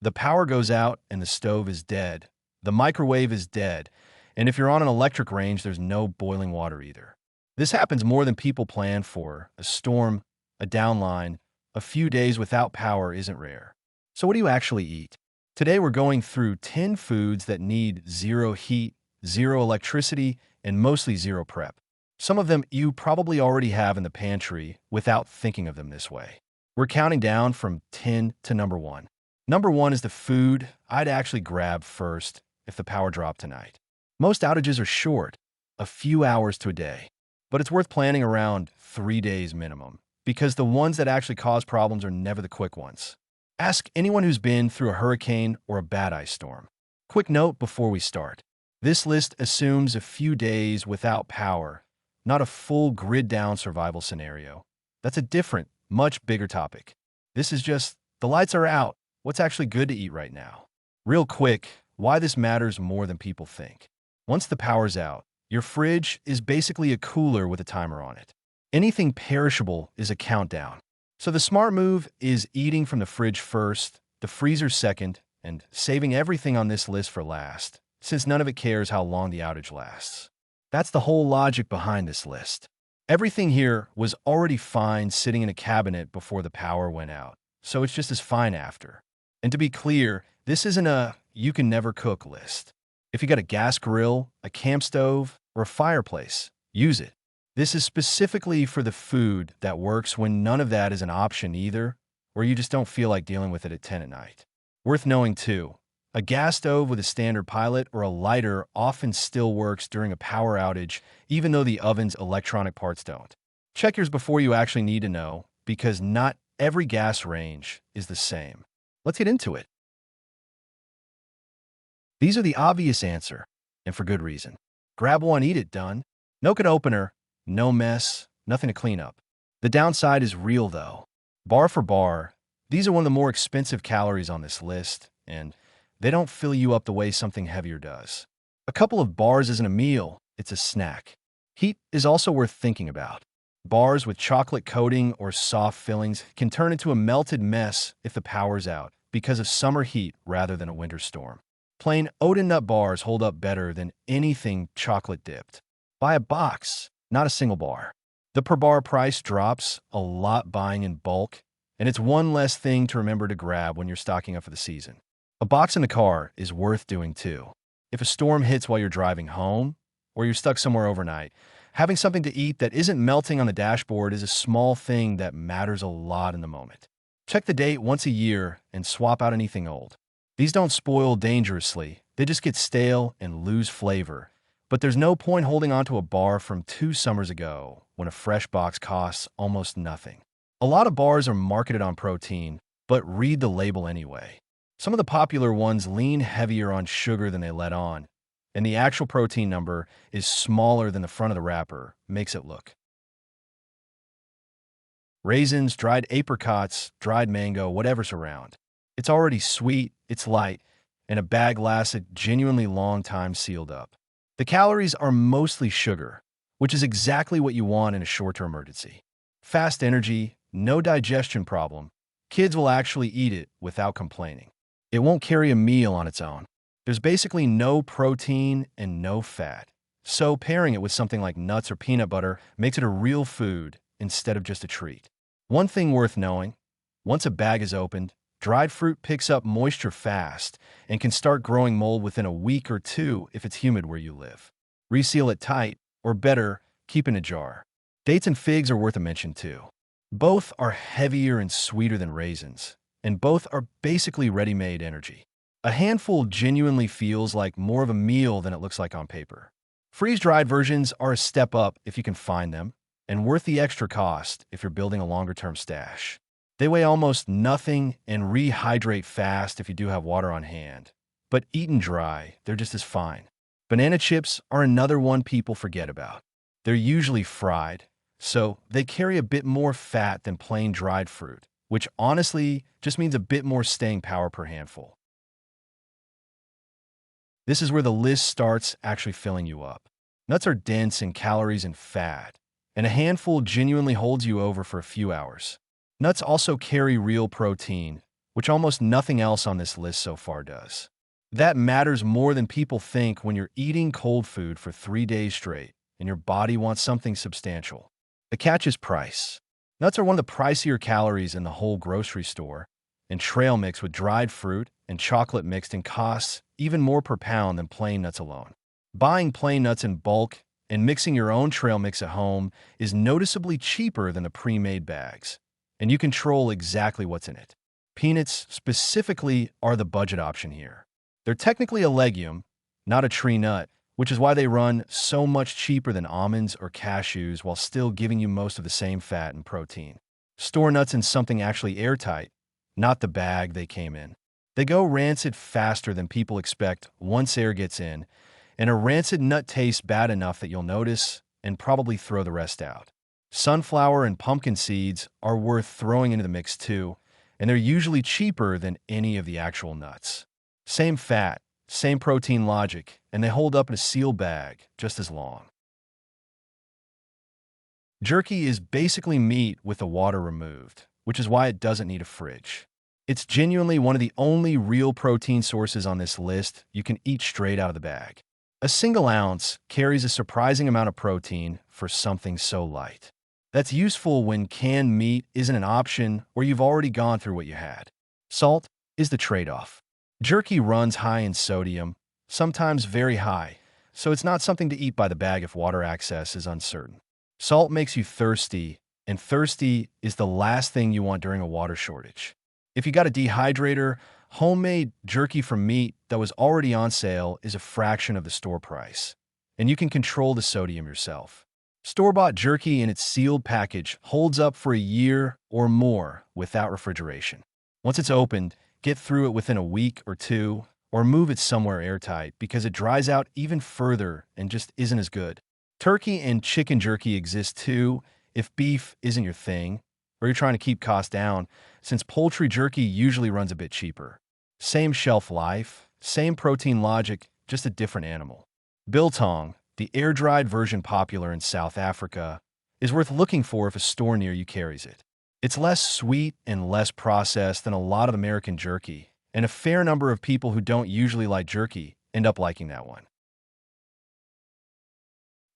The power goes out and the stove is dead. The microwave is dead. And if you're on an electric range, there's no boiling water either. This happens more than people plan for. A storm, a downline, a few days without power isn't rare. So what do you actually eat? Today we're going through 10 foods that need zero heat, zero electricity, and mostly zero prep. Some of them you probably already have in the pantry without thinking of them this way. We're counting down from 10 to number 1. Number 1 is the food I'd actually grab first if the power dropped tonight. Most outages are short, a few hours to a day, but it's worth planning around 3 days minimum, because the ones that actually cause problems are never the quick ones. Ask anyone who's been through a hurricane or a bad ice storm. Quick note before we start. This list assumes a few days without power, not a full grid-down survival scenario. That's a different, much bigger topic. This is just, the lights are out, what's actually good to eat right now. Real quick, why this matters more than people think. Once the power's out, your fridge is basically a cooler with a timer on it. Anything perishable is a countdown. So the smart move is eating from the fridge first, the freezer second, and saving everything on this list for last, since none of it cares how long the outage lasts. That's the whole logic behind this list. Everything here was already fine sitting in a cabinet before the power went out, so it's just as fine after. And to be clear, this isn't a you can never cook list. If you got a gas grill, a camp stove, or a fireplace, use it. This is specifically for the food that works when none of that is an option either, or you just don't feel like dealing with it at 10 at night. Worth knowing too, a gas stove with a standard pilot or a lighter often still works during a power outage, even though the oven's electronic parts don't. Check yours before you actually need to know, because not every gas range is the same. Let's get into it. These are the obvious answer, and for good reason. Grab one, eat it, done. No can opener, no mess, nothing to clean up. The downside is real though. Bar for bar, these are one of the more expensive calories on this list, and they don't fill you up the way something heavier does. A couple of bars isn't a meal, it's a snack. Heat is also worth thinking about. Bars with chocolate coating or soft fillings can turn into a melted mess if the power's out because of summer heat rather than a winter storm. Plain oat and nut bars hold up better than anything chocolate dipped. Buy a box, not a single bar. The per bar price drops a lot buying in bulk, and it's one less thing to remember to grab when you're stocking up for the season. A box in the car is worth doing too. If a storm hits while you're driving home, or you're stuck somewhere overnight, having something to eat that isn't melting on the dashboard is a small thing that matters a lot in the moment. Check the date once a year and swap out anything old. These don't spoil dangerously, they just get stale and lose flavor. But there's no point holding onto a bar from 2 summers ago when a fresh box costs almost nothing. A lot of bars are marketed on protein, but read the label anyway. Some of the popular ones lean heavier on sugar than they let on, and the actual protein number is smaller than the front of the wrapper, makes it look. Raisins, dried apricots, dried mango, whatever's around. It's already sweet, it's light, and a bag lasts a genuinely long time sealed up. The calories are mostly sugar, which is exactly what you want in a short-term emergency. Fast energy, no digestion problem. Kids will actually eat it without complaining. It won't carry a meal on its own. There's basically no protein and no fat. So pairing it with something like nuts or peanut butter makes it a real food instead of just a treat. One thing worth knowing, once a bag is opened, dried fruit picks up moisture fast and can start growing mold within a week or 2 if it's humid where you live. Reseal it tight, or better, keep in a jar. Dates and figs are worth a mention too. Both are heavier and sweeter than raisins, and both are basically ready-made energy. A handful genuinely feels like more of a meal than it looks like on paper. Freeze-dried versions are a step up if you can find them, and worth the extra cost if you're building a longer-term stash. They weigh almost nothing and rehydrate fast if you do have water on hand. But eaten dry, they're just as fine. Banana chips are another one people forget about. They're usually fried, so they carry a bit more fat than plain dried fruit, which honestly just means a bit more staying power per handful. This is where the list starts actually filling you up. Nuts are dense in calories and fat, and a handful genuinely holds you over for a few hours. Nuts also carry real protein, which almost nothing else on this list so far does. That matters more than people think when you're eating cold food for 3 days straight and your body wants something substantial. The catch is price. Nuts are one of the pricier calories in the whole grocery store, and trail mix with dried fruit and chocolate mixed in costs even more per pound than plain nuts alone. Buying plain nuts in bulk and mixing your own trail mix at home is noticeably cheaper than the pre-made bags, and you control exactly what's in it. Peanuts, specifically, are the budget option here. They're technically a legume, not a tree nut, which is why they run so much cheaper than almonds or cashews while still giving you most of the same fat and protein. Store nuts in something actually airtight, not the bag they came in. They go rancid faster than people expect once air gets in, and a rancid nut tastes bad enough that you'll notice and probably throw the rest out. Sunflower and pumpkin seeds are worth throwing into the mix too, and they're usually cheaper than any of the actual nuts. Same fat, same protein logic, and they hold up in a sealed bag just as long. Jerky is basically meat with the water removed, which is why it doesn't need a fridge. It's genuinely one of the only real protein sources on this list you can eat straight out of the bag. A single ounce carries a surprising amount of protein for something so light. That's useful when canned meat isn't an option or you've already gone through what you had. Salt is the trade-off. Jerky runs high in sodium, sometimes very high, so it's not something to eat by the bag if water access is uncertain. Salt makes you thirsty, and thirsty is the last thing you want during a water shortage. If you got a dehydrator, homemade jerky from meat that was already on sale is a fraction of the store price, and you can control the sodium yourself. Store-bought jerky in its sealed package holds up for a year or more without refrigeration. Once it's opened, get through it within a week or two, or move it somewhere airtight because it dries out even further and just isn't as good. Turkey and chicken jerky exist too if beef isn't your thing, or you're trying to keep costs down, since poultry jerky usually runs a bit cheaper. Same shelf life, same protein logic, just a different animal. Biltong, the air-dried version popular in South Africa, is worth looking for if a store near you carries it. It's less sweet and less processed than a lot of American jerky, and a fair number of people who don't usually like jerky end up liking that one.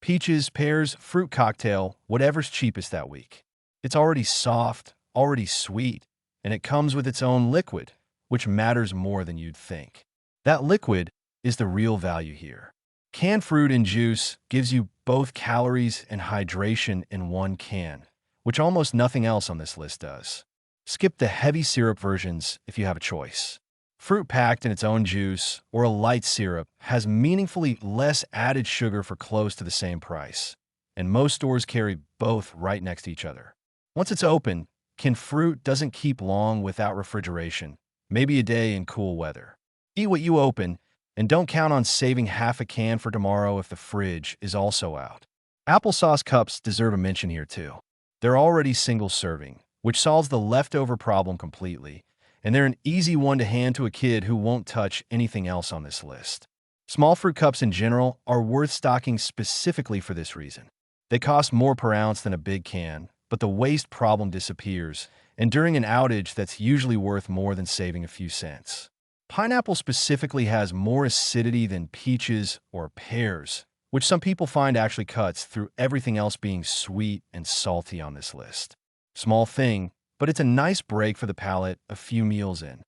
Peaches, pears, fruit cocktail, whatever's cheapest that week. It's already soft, already sweet, and it comes with its own liquid, which matters more than you'd think. That liquid is the real value here. Canned fruit and juice gives you both calories and hydration in one can, which almost nothing else on this list does. Skip the heavy syrup versions if you have a choice. Fruit packed in its own juice or a light syrup has meaningfully less added sugar for close to the same price, and most stores carry both right next to each other. Once it's open, canned fruit doesn't keep long without refrigeration, maybe a day in cool weather. Eat what you open, and don't count on saving half a can for tomorrow if the fridge is also out. Applesauce cups deserve a mention here too. They're already single serving, which solves the leftover problem completely, and they're an easy one to hand to a kid who won't touch anything else on this list. Small fruit cups in general are worth stocking specifically for this reason. They cost more per ounce than a big can, but the waste problem disappears, and during an outage that's usually worth more than saving a few cents. Pineapple specifically has more acidity than peaches or pears, which some people find actually cuts through everything else being sweet and salty on this list. Small thing, but it's a nice break for the palate a few meals in.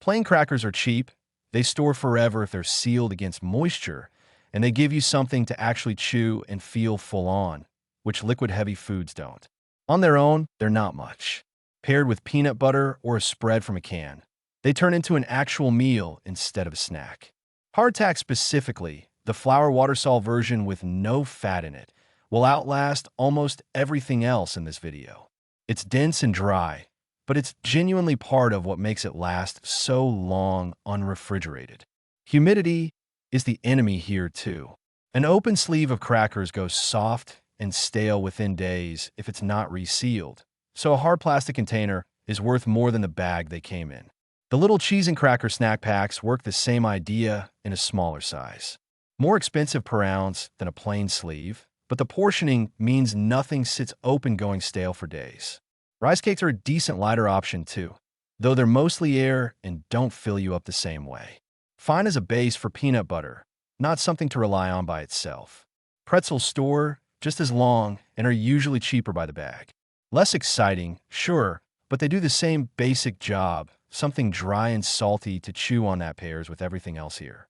Plain crackers are cheap. They store forever if they're sealed against moisture, and they give you something to actually chew and feel full on, which liquid-heavy foods don't. On their own, they're not much. Paired with peanut butter or a spread from a can, they turn into an actual meal instead of a snack. Hardtack specifically, the flour water-salt version with no fat in it, will outlast almost everything else in this video. It's dense and dry, but it's genuinely part of what makes it last so long unrefrigerated. Humidity is the enemy here too. An open sleeve of crackers goes soft and stale within days if it's not resealed, so a hard plastic container is worth more than the bag they came in. The little cheese and cracker snack packs work the same idea in a smaller size. More expensive per ounce than a plain sleeve, but the portioning means nothing sits open going stale for days. Rice cakes are a decent lighter option too, though they're mostly air and don't fill you up the same way. Fine as a base for peanut butter, not something to rely on by itself. Pretzels store just as long and are usually cheaper by the bag. Less exciting, sure, but they do the same basic job, something dry and salty to chew on that pairs with everything else here.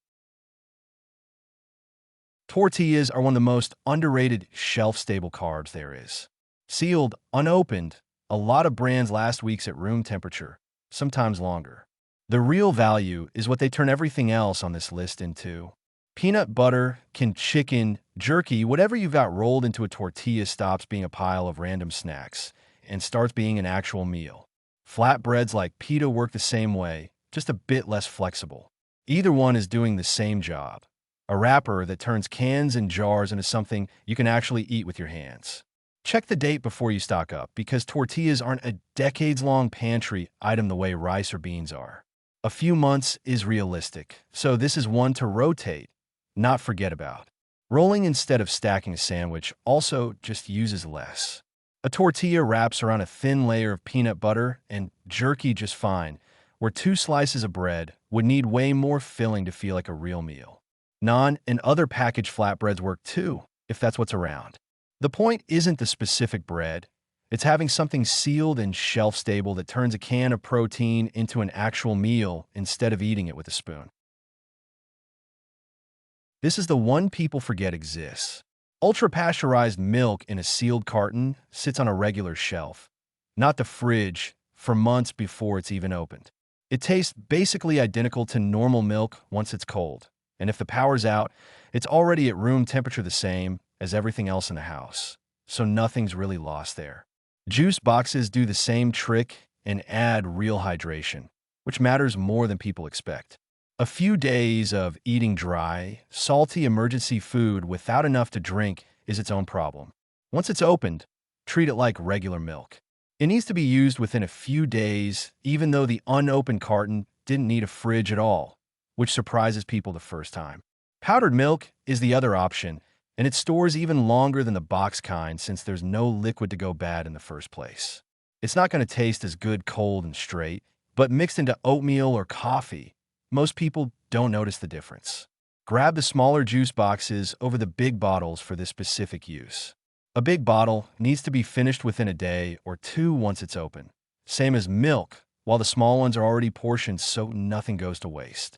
Tortillas are one of the most underrated shelf-stable carbs there is. Sealed, unopened, a lot of brands last week's at room temperature, sometimes longer. The real value is what they turn everything else on this list into. Peanut butter, chicken, jerky, whatever you've got rolled into a tortilla stops being a pile of random snacks and starts being an actual meal. Flatbreads like pita work the same way, just a bit less flexible. Either one is doing the same job. A wrapper that turns cans and jars into something you can actually eat with your hands. Check the date before you stock up, because tortillas aren't a decades-long pantry item the way rice or beans are. A few months is realistic, so this is one to rotate, not forget about. Rolling instead of stacking a sandwich also just uses less. A tortilla wraps around a thin layer of peanut butter and jerky just fine, where 2 slices of bread would need way more filling to feel like a real meal. Naan and other packaged flatbreads work too, if that's what's around. The point isn't the specific bread, it's having something sealed and shelf-stable that turns a can of protein into an actual meal instead of eating it with a spoon. This is the one people forget exists. Ultra-pasteurized milk in a sealed carton sits on a regular shelf, not the fridge, for months before it's even opened. It tastes basically identical to normal milk once it's cold, and if the power's out, it's already at room temperature the same as everything else in the house, so nothing's really lost there. Juice boxes do the same trick and add real hydration, which matters more than people expect. A few days of eating dry, salty emergency food without enough to drink is its own problem. Once it's opened, treat it like regular milk. It needs to be used within a few days, even though the unopened carton didn't need a fridge at all, which surprises people the first time. Powdered milk is the other option, and it stores even longer than the box kind since there's no liquid to go bad in the first place. It's not going to taste as good cold and straight, but mixed into oatmeal or coffee, most people don't notice the difference. Grab the smaller juice boxes over the big bottles for this specific use. A big bottle needs to be finished within a day or 2 once it's open. Same as milk, while the small ones are already portioned so nothing goes to waste.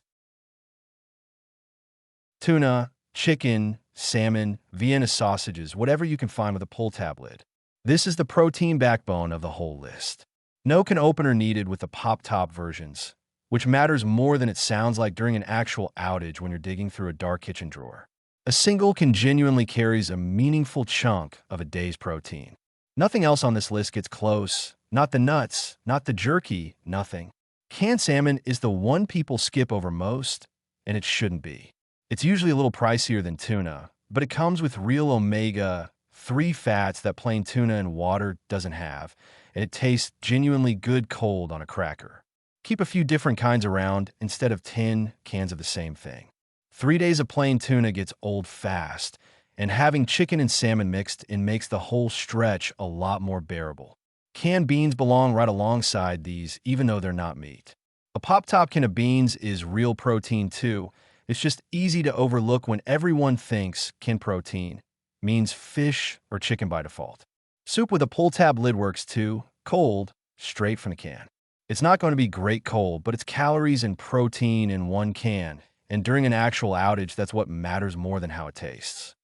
Tuna, chicken, salmon, Vienna sausages, whatever you can find with a pull tab lid. This is the protein backbone of the whole list. No can opener needed with the pop-top versions, which matters more than it sounds like during an actual outage when you're digging through a dark kitchen drawer. A single can genuinely carries a meaningful chunk of a day's protein. Nothing else on this list gets close, not the nuts, not the jerky, nothing. Canned salmon is the one people skip over most, and it shouldn't be. It's usually a little pricier than tuna, but it comes with real omega-3 fats that plain tuna and water doesn't have, and it tastes genuinely good cold on a cracker. Keep a few different kinds around instead of 10 cans of the same thing. 3 days of plain tuna gets old fast, and having chicken and salmon mixed in makes the whole stretch a lot more bearable. Canned beans belong right alongside these, even though they're not meat. A pop-top can of beans is real protein too. It's just easy to overlook when everyone thinks canned protein means fish or chicken by default. Soup with a pull-tab lid works too, cold, straight from the can. It's not going to be great cold, but it's calories and protein in one can, and during an actual outage, that's what matters more than how it tastes.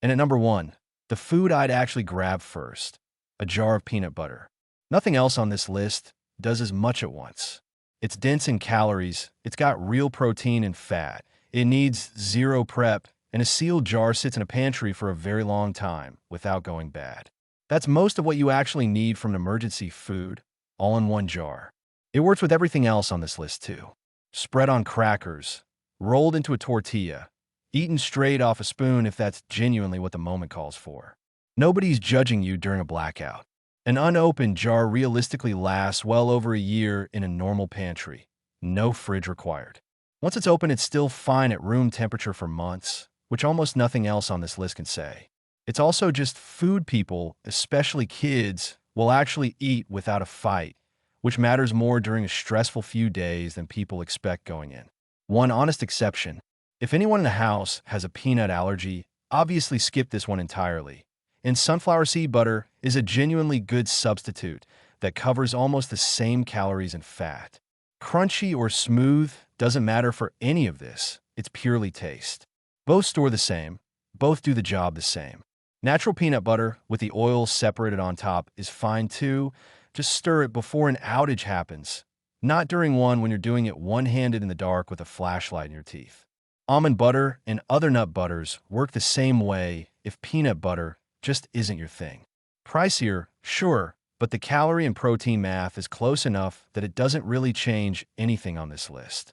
And at number 1, the food I'd actually grab first, a jar of peanut butter. Nothing else on this list does as much at once. It's dense in calories, it's got real protein and fat, it needs zero prep, and a sealed jar sits in a pantry for a very long time without going bad. That's most of what you actually need from an emergency food, all in one jar. It works with everything else on this list too. Spread on crackers, rolled into a tortilla, eaten straight off a spoon if that's genuinely what the moment calls for. Nobody's judging you during a blackout. An unopened jar realistically lasts well over a year in a normal pantry. No fridge required. Once it's open, it's still fine at room temperature for months, which almost nothing else on this list can say. It's also just food people, especially kids, will actually eat without a fight, which matters more during a stressful few days than people expect going in. One honest exception: if anyone in the house has a peanut allergy, obviously skip this one entirely. And sunflower seed butter is a genuinely good substitute that covers almost the same calories and fat. Crunchy or smooth doesn't matter for any of this, it's purely taste. Both store the same, both do the job the same. Natural peanut butter with the oil separated on top is fine too. Just stir it before an outage happens, not during one when you're doing it one-handed in the dark with a flashlight in your teeth. Almond butter and other nut butters work the same way if peanut butter just isn't your thing. Pricier, sure, but the calorie and protein math is close enough that it doesn't really change anything on this list.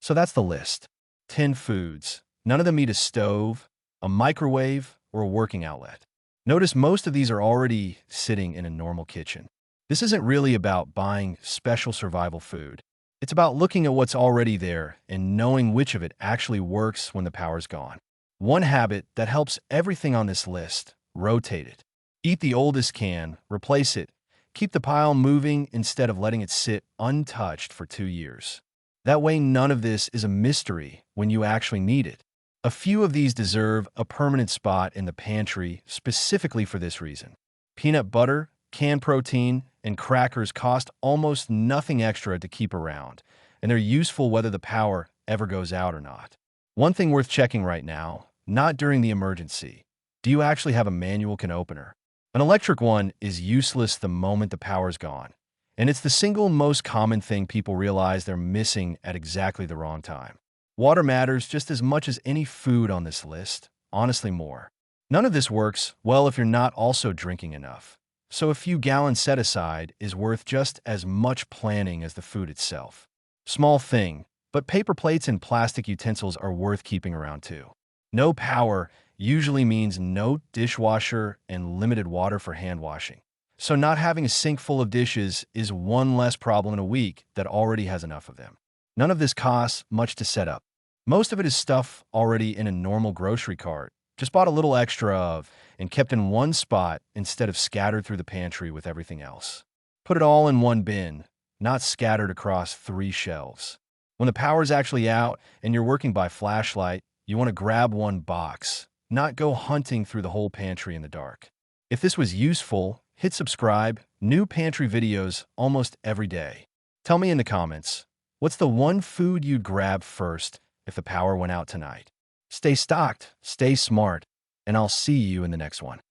So that's the list. 10 foods. None of them need a stove, a microwave, or a working outlet. Notice most of these are already sitting in a normal kitchen. This isn't really about buying special survival food. It's about looking at what's already there and knowing which of it actually works when the power's gone. One habit that helps everything on this list: rotate it. Eat the oldest can, replace it. Keep the pile moving instead of letting it sit untouched for 2 years. That way none of this is a mystery when you actually need it. A few of these deserve a permanent spot in the pantry specifically for this reason. Peanut butter, canned protein, and crackers cost almost nothing extra to keep around, and they're useful whether the power ever goes out or not. One thing worth checking right now: not during the emergency, do you actually have a manual can opener? An electric one is useless the moment the power's gone, and it's the single most common thing people realize they're missing at exactly the wrong time. Water matters just as much as any food on this list, honestly more. None of this works well if you're not also drinking enough, so a few gallons set aside is worth just as much planning as the food itself. Small thing, but paper plates and plastic utensils are worth keeping around too. No power usually means no dishwasher and limited water for hand washing. So not having a sink full of dishes is one less problem in a week that already has enough of them. None of this costs much to set up. Most of it is stuff already in a normal grocery cart, just bought a little extra of and kept in one spot instead of scattered through the pantry with everything else. Put it all in one bin, not scattered across 3 shelves. When the power's actually out and you're working by flashlight, you want to grab one box, not go hunting through the whole pantry in the dark. If this was useful, hit subscribe. New pantry videos almost every day. Tell me in the comments, what's the one food you'd grab first if the power went out tonight? Stay stocked, stay smart, and I'll see you in the next one.